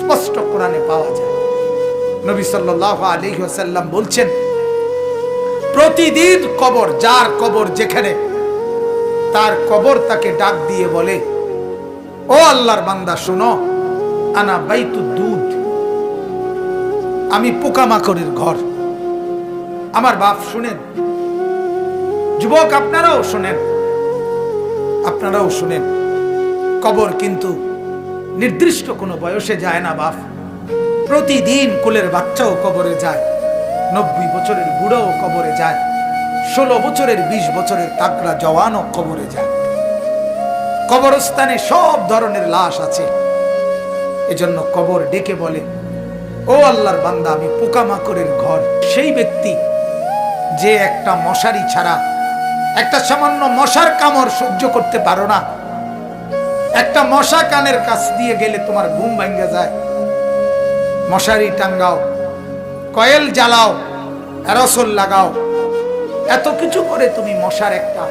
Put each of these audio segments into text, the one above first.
স্পষ্ট কোরআনে পাওয়া যায়। নবী সাল্লাল্লাহু আলাইহি ওয়াসাল্লাম বলছেন, প্রতিদিন কবর, যার কবর যেখানে, তার কবর তাকে ডাক দিয়ে বলে, ও আল্লাহর বান্দা শোনো, আনা বাইতুদ দুদ, আমি পোকামাকড়ের ঘর। আমার বাপ শুনেন, যুবক আপনারাও শুনেন, আপনারাও শুনেন, কবর কিন্তু নির্দিষ্ট কোনো বয়সে যায় না বাপ। প্রতিদিন কোলের বাচ্চাও কবরে যায়, 90 বছরের বুড়োও কবরে যায়, 16 বছরের 20 বছরের তাকড়া জওয়ানও কবরে যায়। কবরস্থানে সব ধরনের লাশ আছে। এজন্য কবর ডেকে বলে, ও আল্লাহর বান্দা, আমি পোকামাকড়ের ঘর। সেই ব্যক্তি যে একটা মশারি ছাড়া, একটা সামান্য মশার কামড় সহ্য করতে পারো না, একটা মশা কানের কাছ দিয়ে গেলে তোমার ঘুম ভাঙা যায়, মশারি টাঙ্গাও, কয়েল জ্বালাও, অ্যারোসল লাগাও, এত কিছু করে তুমি মশার একটা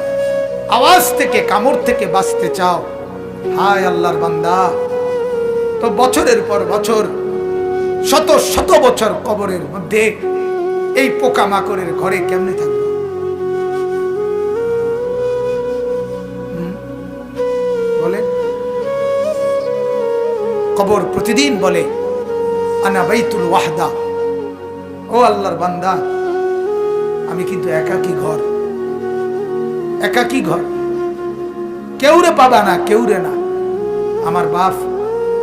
আওয়াজ থেকে, কামড় থেকে বাঁচতে চাও। হায় আল্লাহর বান্দা, তো বছরের পর বছর, শত শত বছর কবরের মধ্যে এই পোকামাকড়ের ঘরে কেমনে থাকবে? বলে কবর প্রতিদিন বলে, আনা বাইতুল ওয়াহদা, ও আল্লাহর বান্দা, আমি কিন্তু একাকী ঘর, একাকী ঘর, কেউরে পাবা না, কেউরে না। আমার বাপ,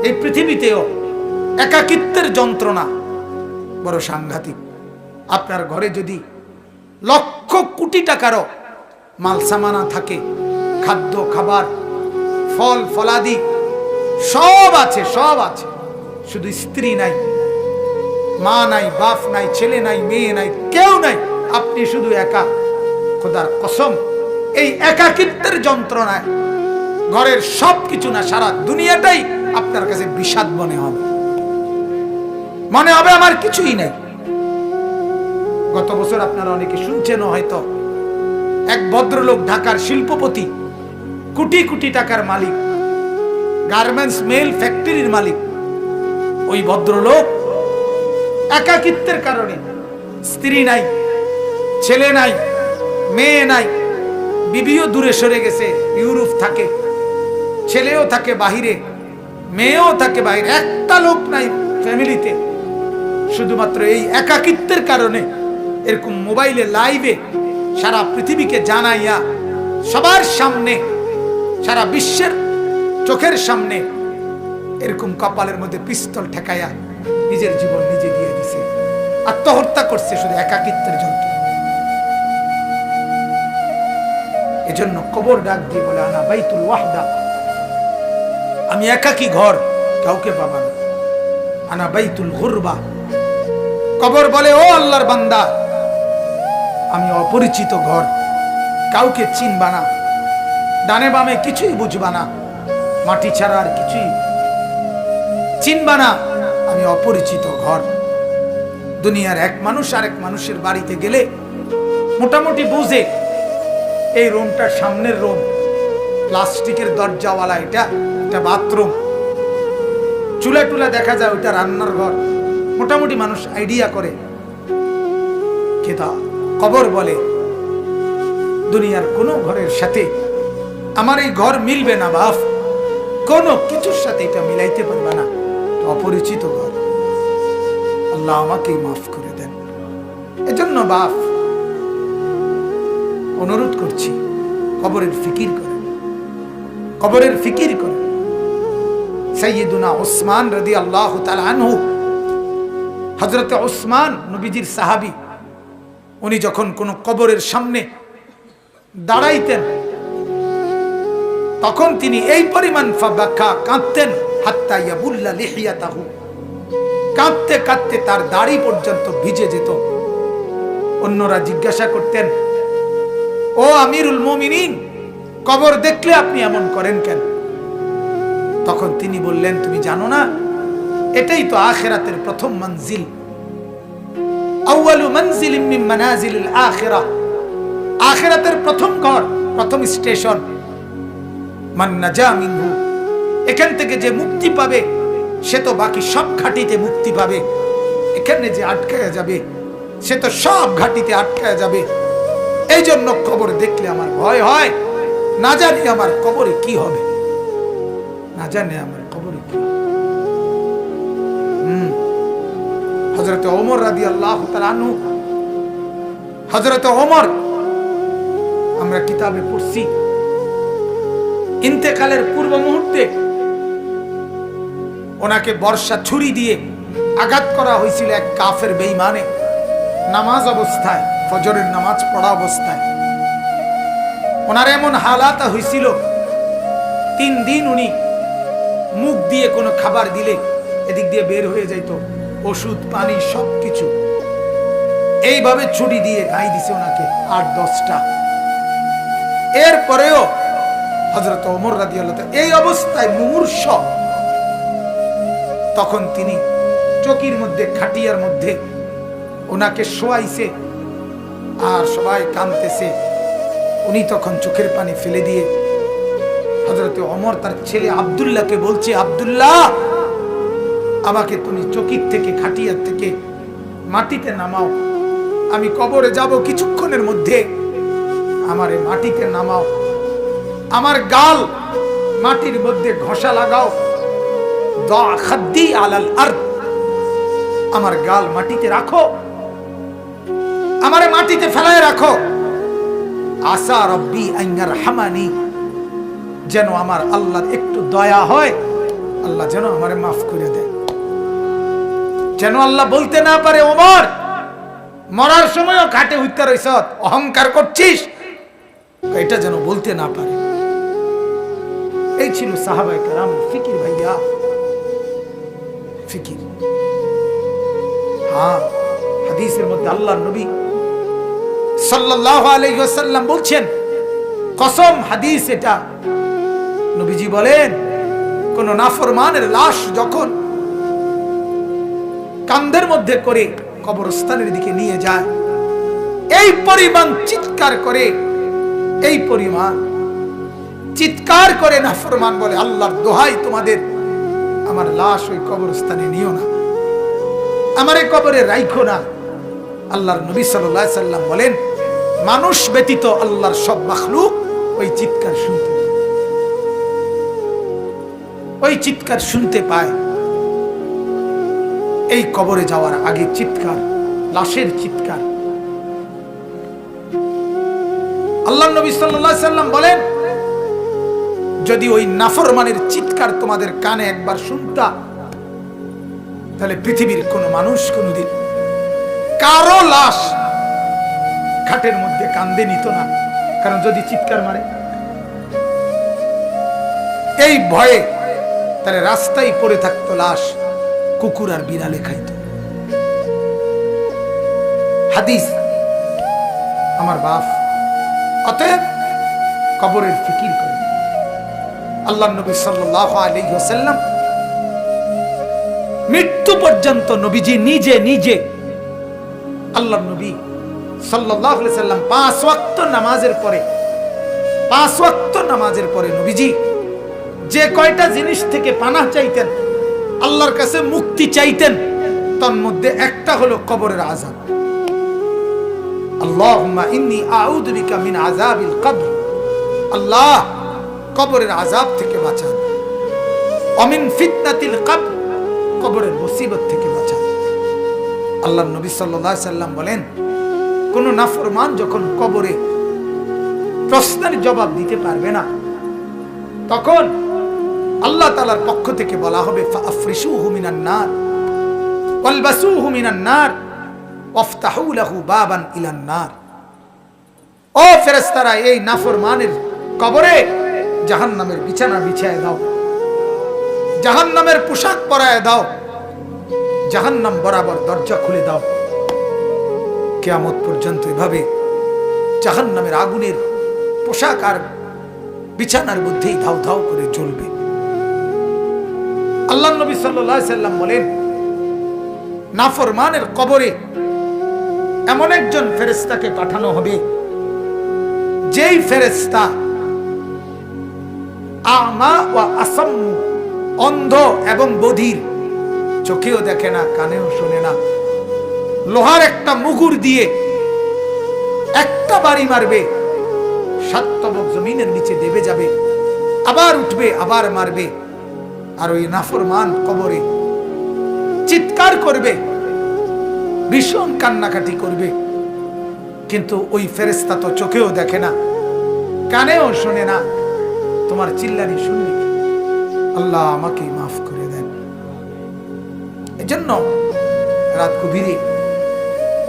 এই পৃথিবীতেও একাকিত্বের যন্ত্রণা বড় সাংঘাতিক। আপনার ঘরে যদি লক্ষ কোটি টাকারও মাল সামানা থাকে, খাদ্য খাবার, ফল ফলাদি সব আছে, সব আছে, শুধু স্ত্রী নাই, মা নাই, বাপ নাই, ছেলে নাই, মেয়ে নাই, কেউ নাই, আপনি শুধু একা, খোদার কসম এই একাকিত্বের যন্ত্রণায় ঘরের সব কিছু না, সারা দুনিয়াটাই আপনার কাছে বিষাদ মনে হবে, মনে হবে আমার কিছুই নাই। গত বছর আপনারা অনেকে শুনছেন হয়তো, এক ভদ্রলোক, ঢাকার শিল্পপতি, কোটি কোটি টাকার মালিক, গার্মেন্টস মেল ফ্যাক্টরির মালিক, ওই ভদ্রলোক একাকিত্বের কারণে, স্ত্রী নাই, ছেলে নাই, মেয়ে নাই, বিবিও দূরে সরে গেছে, ইউরোপ থাকে, ছেলেও থাকে বাহিরে, মেয়েও থাকে বাহিরে, একটা লোক নাই ফ্যামিলিতে। শুধুমাত্র এই একাকিত্বের কারণে এরকম মোবাইলে লাইভে সারা পৃথিবীকে জানাইয়া, সবার সামনে, সারা বিশ্বের চোখের সামনে এরকম কপালের মধ্যে পিস্তল ঠেকাইয়া নিজের জীবন নিজে দিয়ে দিছে, আত্মহত্যা করছে শুধু একাকিত্বের জন্য। এজন্য কবর ডাক দিয়ে বলে, আনা বাইতুল ওয়াহদা, আমি একাকী ঘর, কাউকে পাবা না। আনা বাইতুল গুরবা, কবর বলে, ও আল্লাহর বান্দা, আমি অপরিচিত ঘর, কাউকে চিনবা না, ডানে বামে কিছুই বুঝবা না, মাটি ছাড়া আর কিছুই চিনবা না, আমি অপরিচিত ঘর। দুনিয়ার এক মানুষ আরেক মানুষের বাড়িতে গেলে মোটামুটি বুঝে, এই রুমটার সামনের রুম, প্লাস্টিকের দরজাওয়ালা, এটা বাথরুম, চুলা টুলা দেখা যায়, ওইটা রান্নার ঘর, মোটামুটি মানুষ আইডিয়া করে। কিন্তু কবর বলে, দুনিয়ার কোনো ঘরের সাথে আমার এই ঘর মিলবে না বাপ, কোনো কিছুর সাথে এটা মিলাইতে পারবে না, অপরিচিত ঘর। আল্লাহ আমাকেই মাফ করে দেন। এজন্য বাপ, অনুরোধ করছি, কবরের ফিকির করেন, কবরের ফিকির করেন। সাইয়্যিদুনা উসমান রাদিয়াল্লাহু তাআলা আনহু, হযরতে উসমান নবীজির সাহাবী, উনি যখন কোন কবরের সামনে দাঁড়াইতেন, তখন তিনি এই পরিমাণ ফাবাকা, কাঁদতেন, হাত্তা ইয়াবুল্লা লিহিয়াতাহু, কাঁদতে কাঁদতে তার দাড়ি পর্যন্ত ভিজে যেত। অন্যরা জিজ্ঞাসা করতেন, ও আমিরুল মুমিনিন, কবর দেখলে আপনি এমন করেন কেন? তখন তিনি বললেন, তুমি জানো না, এটাই তো আখিরাতের প্রথম মঞ্জিল, আউয়ালু মানজিলিন মিন মানাজিলিল আখিরাহ, আখিরাতের প্রথম ঘর, প্রথম স্টেশন। মান নাজা মিনহু, এখান থেকে যে মুক্তি পাবে, সে তো বাকি সব ঘাটিতে মুক্তি পাবে, এখানে যে আটকায়া যাবে সে তো সব ঘাটিতে আটকায়া যাবে। এই জন্য কবর দেখলে আমার ভয় হয়, না জানি আমার কবরে কি হবে, না জানি আমার কবরে কি হবে। হযরত ওমর রাদিয়াল্লাহু তাআলা আনহু, হযরত ওমর আমরা কিতাবে পড়ছি, ইন্তেকালের পূর্ব মুহূর্তে ওনাকে বর্ষা ছুরি দিয়ে আঘাত করা হয়েছিল এক কাফের বেঈমানে, নামাজ অবস্থায়, ফজরের নামাজ পড়া অবস্থায়। ওনার এমন হালাত হয়েছিল 3 দিন উনি মুখ দিয়ে কোনো খাবার দিলে এদিক দিয়ে বের হয়ে যাইত, ওষুধ পানি সবকিছু। এইভাবে ছুরি দিয়ে গাই দিছে ওনাকে 8-10টা। এরপরেও হযরত ওমর রাদিয়াল্লাহু তাআলা এই অবস্থায় মুমূর্ষ, তখন তিনি চকির মধ্যে, খাটিয়ার মধ্যে ওনাকে শোয়াইছে আর সবাই কাঁদতেছে। উনি তখন চোখের পানি ফেলে দিয়ে হযরত ওমর তার ছেলে আব্দুল্লাহকে বলছে, আব্দুল্লাহ, আমাকে তুমি চকির থেকে, খাটিয়ার থেকে মাটিতে নামাও, আমি কবরে যাব কিছুক্ষণের মধ্যে, আমারে মাটিতে নামাও, আমার গাল মাটির মধ্যে ঘষা লাগাও, দা খাদ্দি আলাল আরদ, আমার গাল মাটিতে রাখো, আমারে মাটিতে ফেলায় রাখো, আসা রব্বি আন ইয়ারহামানি, যেন আমার আল্লাহর একটু দয়া হয়, আল্লাহ যেন আমারে মাফ করে দেয়, যেন আল্লাহ বলতে না পারে, ওমর মরার সময়ও ঘাটে উঠতে রইছ, অহংকার করছিস, এটা যেন বলতে না পারে। এই ছিল সাহাবায়ে কেরামের ফিকির। ভাইয়া, ফিকির। হ্যাঁ, হাদিসের মধ্যে আল্লাহর নবী সাল্লাল্লাহু আলাইহি ওয়াসাল্লাম বলছেন, কসম, হাদিস এটা, নবীজি বলেন, কোন নাফরমানের লাশ যখন কাঁধের মধ্যে করে কবরস্থানের দিকে নিয়ে যায়, এই পরিমাণ চিৎকার করে, এই পরিমাণ চিৎকার করে নাফরমান বলে, আল্লাহর দোহাই তোমাদের, আমার লাশ ওই কবরস্থানে নিও না, আমার এই কবরে রাইখো না। আল্লাহর নবী সাল্লাল্লাহু আলাইহি সাল্লাম বলেন, মানুষ ব্যতীত আল্লাহর সব মাখলুক ওই চিৎকার শুনতে, ওই চিৎকার শুনতে পায়। এই কবরে যাওয়ার আগে চিৎকার, লাশের চিৎকার। আল্লাহর নবী সাল্লাল্লাহু আলাইহি সাল্লাম বলেন, যদি ওই নাফরমানের চিৎকার তোমাদের কানে একবার শুনতা, তাহলে পৃথিবীর কোন মানুষ কোনদিন কারো লাশ খাটের মধ্যে কান্দে নিত না, কারণ যদি চিৎকার মারে এই ভয়ে, তাহলে রাস্তায় পড়ে থাকতো লাশ, কুকুর আর বিড়ালে খাইত। হাদিস আমার বাপ। অতএব কবরের ফিকির করে। আল্লাহর নবী সাল্লাল্লাহু আলাইহি ওয়াসাল্লাম মৃত্যু পর্যন্ত নবীজি নিজে নিজে, আল্লাহর নবী সাল্লাল্লাহু আলাইহি ওয়াসাল্লাম 5 ওয়াক্ত নামাজের পরে নবীজি যে কয়টা জিনিস থেকে পানাহ চাইতেন, আল্লাহর কাছে মুক্তি চাইতেন, তার মধ্যে একটা হলো কবরের আযাব। আল্লাহুম্মা ইন্নী আউযু বিকা মিন আযাবিল কবর, আল্লাহ কবরের আযাব থেকে বাঁচান, ওয়া মিন ফিতনাতিল কবর, কবরের মুসিবত থেকে বাঁচান। আল্লাহর নবী সাল্লাল্লাহু আলাইহি সাল্লাম বলেন, কোন নাফরমান যখন কবরে প্রশ্নের জবাব দিতে পারবে না, তখন আল্লাহ তাআলার পক্ষ থেকে বলা হবে, ফাআফরিশুহু মিনান নার ওয়ালবাসুহু মিনান নার ওয়াফতাহু লাহু বাবান ইলান নার। ও ফেরেশতারা, এই নাফরমানের কবরে জাহান্নামের বিছানা বিছায় দাও, জাহান্নামের পোশাক পরায় দাও, জাহান্নাম বরাবর দরজা খুলে দাও। কিয়ামত পর্যন্ত এভাবে জাহান্নামের আগুনের পোশাক আর বিছানার মধ্যেই ধাউ ধাউ করে জ্বলবে। আল্লাহর নবী সাল্লাল্লাহু আলাইহি সাল্লাম বলেন, নাফরমানের কবরে এমন একজন ফেরেশতাকে পাঠানো হবে, যেই ফেরেশতা আমা ওয়া আসাম্মু, অন্ধ এবং বধির চোখেও দেখে না, কানেও শোনে না। লোহার একটা মুগুর দিয়ে একটা বাড়ি মারবে, 7 তবক জমিনের নিচে দেবে যাবে, আবার উঠবে, আবার মারবে। আর ওই নাফরমান কবরে চিৎকার করবে, ভীষণ কান্নাকাটি করবে, কিন্তু ওই ফেরেশতা তো চোখেও দেখে না, কানেও শোনে না, তোমার চিল্লানি শুনবে। আল্লাহ আমাকে মাফ করে দেন। এজন্য রাত গভীরে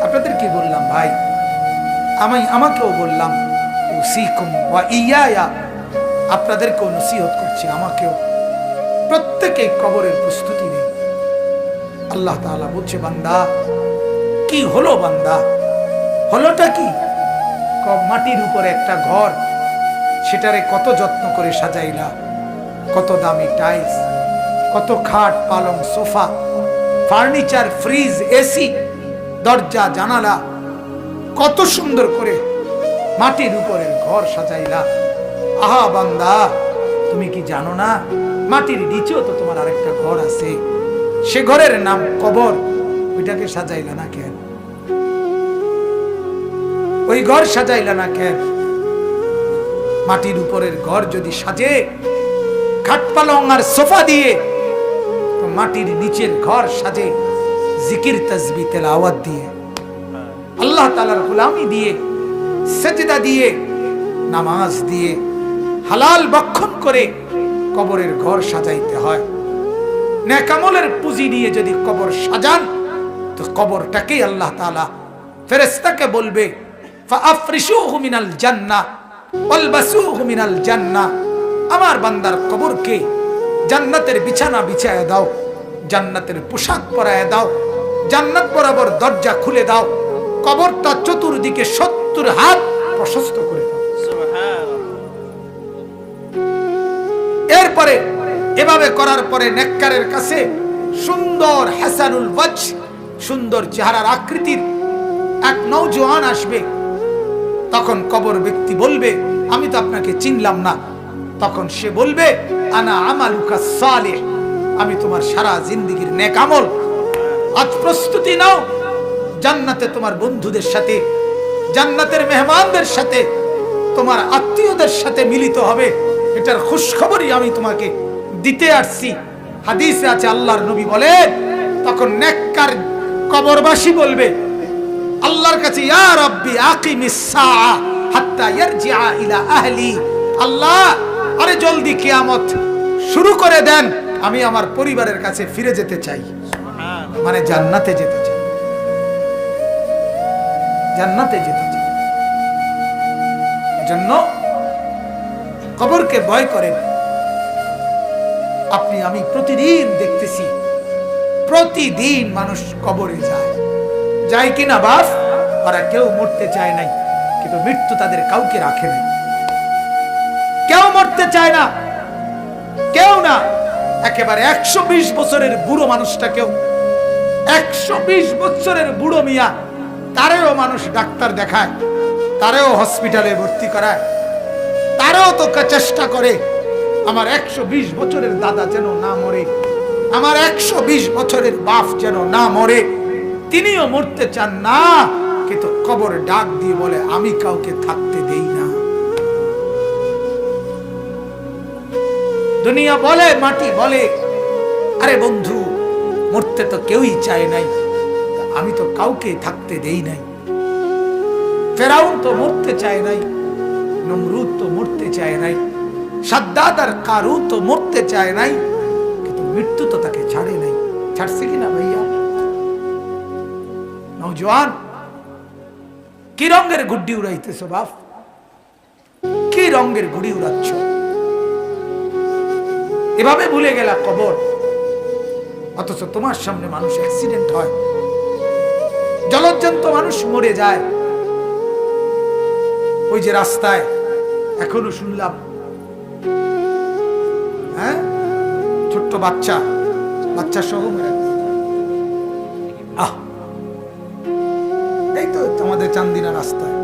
আপনাদেরকে বললাম, ভাই আমাকেও বললাম, উসিকুম ওয়া ইয়া, আপনাদেরকেও নসিহত করছি, আমাকেও। প্রত্যেকে কবরের প্রস্তুতি নেই। আল্লাহ তাআলা বলছে, বান্দা কি হলো, বান্দা হলোটা কি? মাটির উপরে একটা ঘর, সেটারে কত যত্ন করে সাজাইলা, কত দামি টাইলস, কত খাট পালং সোফা, ফার্নিচার, ফ্রিজ, এসি, দরজা জানালা, কত সুন্দর করে মাটির উপরে ঘর সাজাইলা। আহা বান্দা, তুমি কি জানো না মাটির নিচেও তো তোমার আরেকটা ঘর আছে, সে ঘরের নাম কবর। ওইটাকে সাজাইলা না কেন? ওই ঘর সাজাইলা না কেন? মাটির উপরের ঘর যদি সাজে খাট পালং আর সোফা দিয়ে, তো মাটির নিচের ঘর সাজে জিকির তাসবিহ তেলাওয়াত দিয়ে, আল্লাহ তাআলার গোলামি দিয়ে, সেজদা দিয়ে, নামাজ দিয়ে, হালাল ভক্ষণ করে কবরের ঘর সাজাইতে হয়। নেক আমলের পুঁজি নিয়ে যদি কবর সাজান, তো কবরটাকেই আল্লাহ তাআলা ফেরেশতাকে বলবে, ফাআফরিশুহু মিনাল জান্নাহ ওয়ালবাসুহু মিনাল জান্নাহ, আমার বান্দার কবরকে জান্নাতের বিছানা বিছায়া দাও, জান্নাতের পোশাক পরায়া দাও, জান্নাত বরাবর দরজা খুলে দাও, কবরটা চতুর্দিকে 70 হাত প্রশস্ত করে দাও। এরপরে এভাবে করার পরে নেককারের কাছে সুন্দর হাসানুল ওয়াজ, সুন্দর চেহারার আকৃতির এক নওজোয়ান আসবে। তখন কবর ব্যক্তি বলবে, আমি তো আপনাকে চিনলাম না। তখন সে বলবে, আনা আমালুকা সালিহ, আমি তোমার সারা জিন্দেগীর নেক আমল। আজ প্রস্তুতি নাও, জান্নাতে তোমার বন্ধুদের সাথে, জান্নাতের মেহমানদের সাথে, তোমার আত্মীয়দের সাথে মিলিত হবে। এটার খুশখবরই আমি তোমাকে দিতে আসছি। হাদিসে আছে, আল্লাহর নবী বলেন, তখন নেককার কবরবাসী বলবে আল্লাহর কাছে, ইয়া রাব্বি আকিমিস সাআ হাত্তা ইয়ারজিআ ইলা আহলি, আল্লাহ আরে জলদি কিয়ামত শুরু করে দেন, আমি আমার পরিবারের কাছে ফিরে যেতে চাই। মানে জান্নাতে যেতে চাই, জান্নাতে যেতে চাই। এজন্য কবরকে ভয় করেন। আপনি আমি প্রতিদিন দেখতেছি, প্রতিদিন মানুষ কবরে যায় কিনা বাস? ওরা কেউ মরতে চায় নাই, কিন্তু মৃত্যু তাদের কাউকে রাখে না। কেউ মরতে চায় না, কেউ না। একেবারে 120 বছরের বুড়ো মানুষটাকেও, 120 বছরের বুড়ো মিয়া, তারেও মানুষ ডাক্তার দেখায়, তারেও হসপিটালে ভর্তি করায়, তারেও তো চেষ্টা করে আমার 120 বছরের দাদা যেন না মরে, আমার 120 বছরের বাপ যেন না মরে। তিনিও মরতে চান না, কিন্তু কবর ডাক দিয়ে বলে, আমি কাউকে থাকতে দেই না। দুনিয়া বলে, মাটি বলে, আরে বন্ধু মরতে তো কেউই চায় নাই, আমি তো কাউকে থাকতে দেই নাই। ফেরাউন তো মরতে চায় নাই, নমরুদ তো মরতে চায় নাই, সাদ্দাত আর কারুন তো মরতে চায় নাই, কিন্তু মৃত্যু তো তাকে ছাড়ে নাই। ছাড়ছে কিনা ভাইয়া? নওজোয়ান, কি রঙের গুড্ডি উড়াইতেছ বাপ? কি রঙের গুড়ি উড়াচ্ছ? এভাবে ভুলে গেলা কবর। অথচ তোমার সামনে মানুষ অ্যাক্সিডেন্ট হয়, জলজ্জন্ত মানুষ মরে যায়। ওই যে রাস্তায় এখনো শুনলাম, হ্যাঁ, ছোট্ট বাচ্চা সহ এই তো আমাদের চান্দিনা রাস্তায়।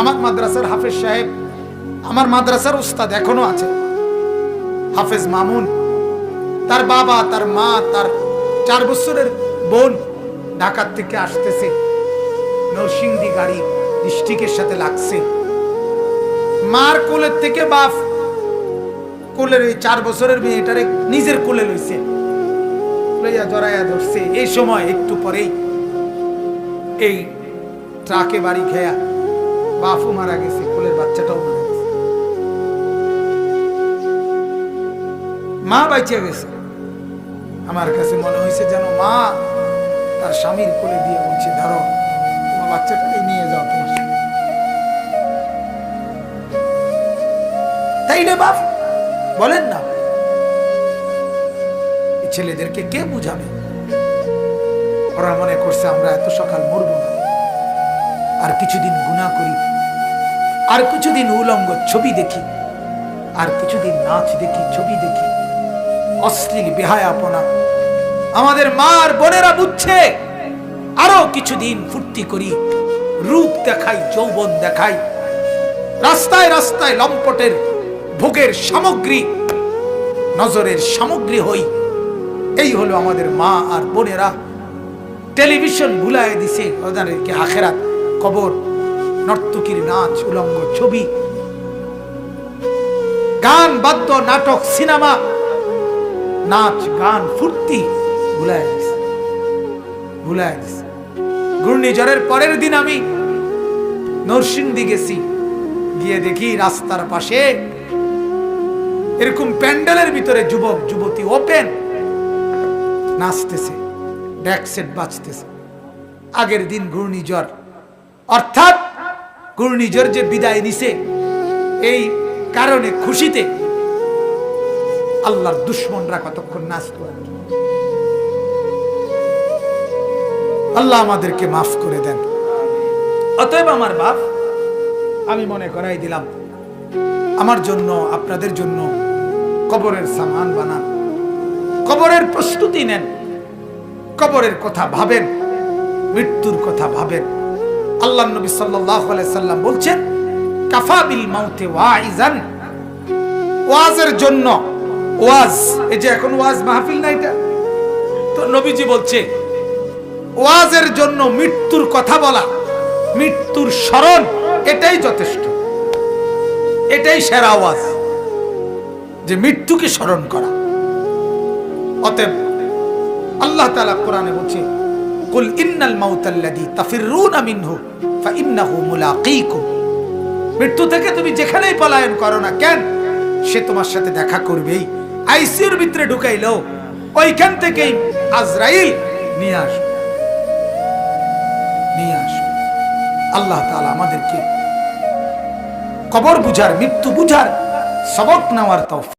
আমার মাদ্রাসার হাফেজ সাহেব, আমার মাদ্রাসার উস্তাদ এখনো আছে, হাফেজ মামুন, তার বাবা, তার মা, তার 4 বছরের বোন ঢাকা থেকে আসতেছে, নরসিংদী গাড়ি ডিস্ট্রিক্টের সাথে লাগছে। মার কোলের থেকে বাপ কোলের ওই 4 বছরের মেয়েটারে নিজের কোলে লইছে, লইয়া জড়াইয়া ধরছে। এই সময় একটু পরেই এই ট্রাকে বাড়ি খেয়া বাপও মারা গেছে, কোলের বাচ্চাটাও মারা গেছে, মা বাইচে গেছে। আমার কাছে মনে হয়েছে যেন মা তার স্বামীর কোলে দিয়ে বলছে, ধরো তোমার বাচ্চাটাকে নিয়ে যাও তোমার সাথে। তাই রে বাপ, বলেন না, ছেলেদেরকে কে বুঝাবে? ওরা মনে করছে আমরা এত সকাল মরবো না, আর কিছুদিন গুনাহ করি, আর কিছুদিন উলঙ্গ ছবি দেখি, আর কিছুদিন নাচ দেখি, ছবি দেখি, অশ্লীল বেহায়াপনা। আমাদের মা আর বোনেরা বুঝছে আরো কিছুদিন ফুর্তি করি, রূপ দেখাই, যৌবন দেখাই, রাস্তায় রাস্তায় লম্পটের ভোগের সামগ্রী, নজরের সামগ্রী হই। এই হলো আমাদের মা আর বোনেরা। টেলিভিশন ভুলায় দিছে ওদেরকে আখেরাত, কবর, নর্তকীর নাচ, উলঙ্গ ছবি, গান, বাদ্য, নাটক, সিনেমা, নাচ, গান, ফুর্তি ভুলায় দিছে, ভুলায় দিছে। ঘূর্ণিঝড়ের পরের দিন আমি নরসিংদী গেছি, গিয়ে দেখি রাস্তার পাশে এরকম প্যান্ডেলের ভিতরে যুবক যুবতী ওপেন নাচতেছে, ডেক সেট বাজতেছে। আগের দিন ঘূর্ণিঝড়, অর্থাৎ ঘূর্ণিঝড় যে বিদায় নিছে, এই কারণে খুশিতে আল্লাহর দুশ্মনরা কতক্ষণ নাচত। আল্লাহ আমাদেরকে মাফ করে দেন। অতএব আমার বাপ, আমি মনে করাই দিলাম, আমার জন্য, আপনাদের জন্য কবরের সামান বানান, কবরের প্রস্তুতি নেন, কবরের কথা ভাবেন, মৃত্যুর কথা ভাবেন। আল্লাহ নবী সাল্লাল্লাহু আলাইহি সাল্লাম বলছেন, কাফা বিল মাউতে ওয়াইজান, ওয়াজের জন্য, ওয়াজ, এই যে এখন ওয়াজ মাহফিল না, এটা তো নবীজি বলছে ওয়াজের জন্য মৃত্যুর কথা বলা, মৃত্যুর স্মরণ, এটাই যথেষ্ট, এটাই সেরা ওয়াজ, যে মৃত্যুকে স্মরণ করা। অতএব আল্লাহ তাআলা কোরআনে বলছে, কুল ইন্নাল মাউতাল্লাযী তাফিররুনা মিনহু ফাইন্নাহু মুলাকীকুম, মৃত্যু থেকে তুমি যেখানেই পলায়ন করো না কেন, সে তোমার সাথে দেখা করবেই। আইসিইউর ভিতরে ঢুকাইলো, ওইখান থেকেই আজরাইল নিয়ে আসবে, নিয়ে আসবে। আল্লাহ তাআলা আমাদেরকে কবর বুঝার, মৃত্যু বুঝার সবক নেওয়ার তৌফিক